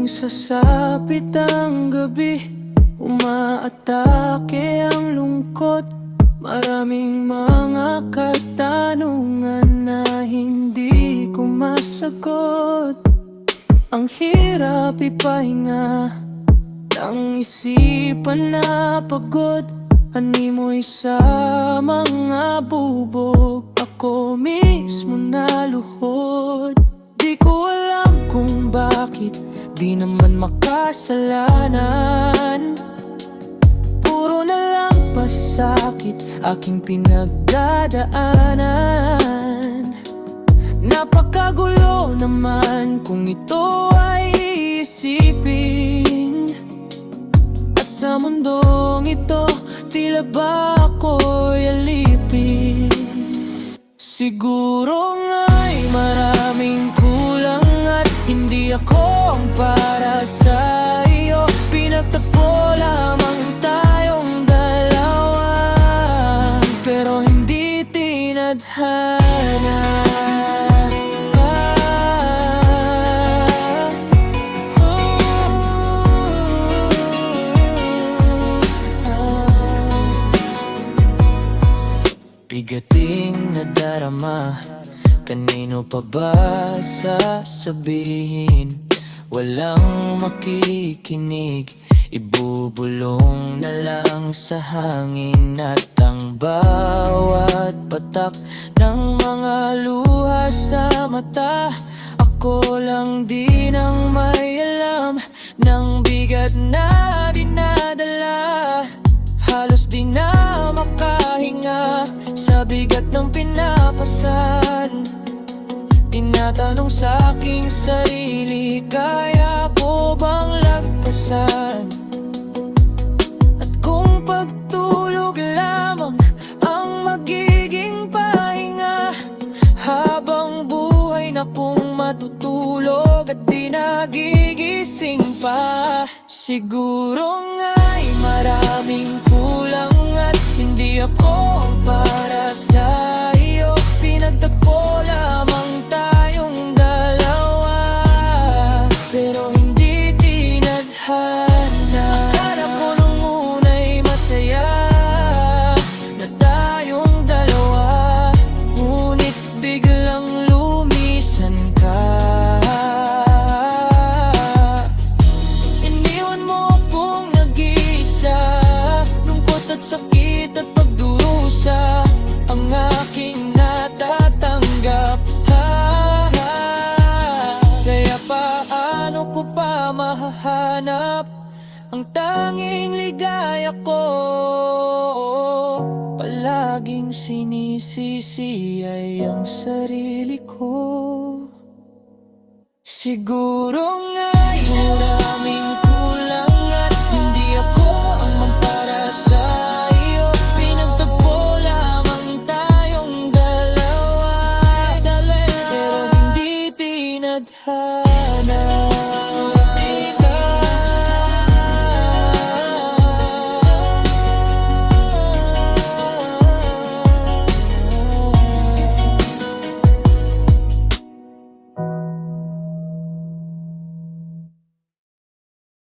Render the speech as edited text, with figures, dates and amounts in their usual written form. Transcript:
sasapit ang gabi, umaatake ang lungkot. Maraming mga katanungan na hindi ko masagot. Ang hirap ipahinga ng isipan na pagod. Animoy sa mga bubog, ako mismo naluhod. Di ko alam kung bakit, di naman makasalanan. Puro na lang pasakit aking pinagdadaanan. Napakagulo naman kung ito ay iisipin. At sa mundong ito, tila ba ako'y alipin? Siguro nga'y maraming kulang at hindi ako ang para sa iyo. Pinagtagpo lamang tayong dalawa, pero hindi tinadhana. Bigating nadarama, kanino pa ba sasabihin? Walang makikinig, ibubulong na lang sa hangin. At ang bawat patak ng mga luha sa mata, ako lang din ang may alam ng bigat na dinadala. Halos di na makahinga sa bigat ng pinapasan. Tinatanong sa aking sarili, kaya ko bang lagpasan? At kung pagtulog lamang ang magiging pahinga, habang buhay na kung matutulog at di nagigising pa. Siguro nga'y maraming kulang at hindi ako para sa iyo. Pinagtagpo lamang tayong dalawa, pero hindi tinadhana. Akala ko nung una'y masaya na tayong dalawa, ngunit biglang lumisan ka. Iniwan mo akong nag-iisa, lungkot at sakit at pagdurusa ang aking natatanggap. Kaya paano ko pa mahahanap ang tanging ligaya ko? Palaging sinisisi ay ang sarili ko. Siguro nga'y marami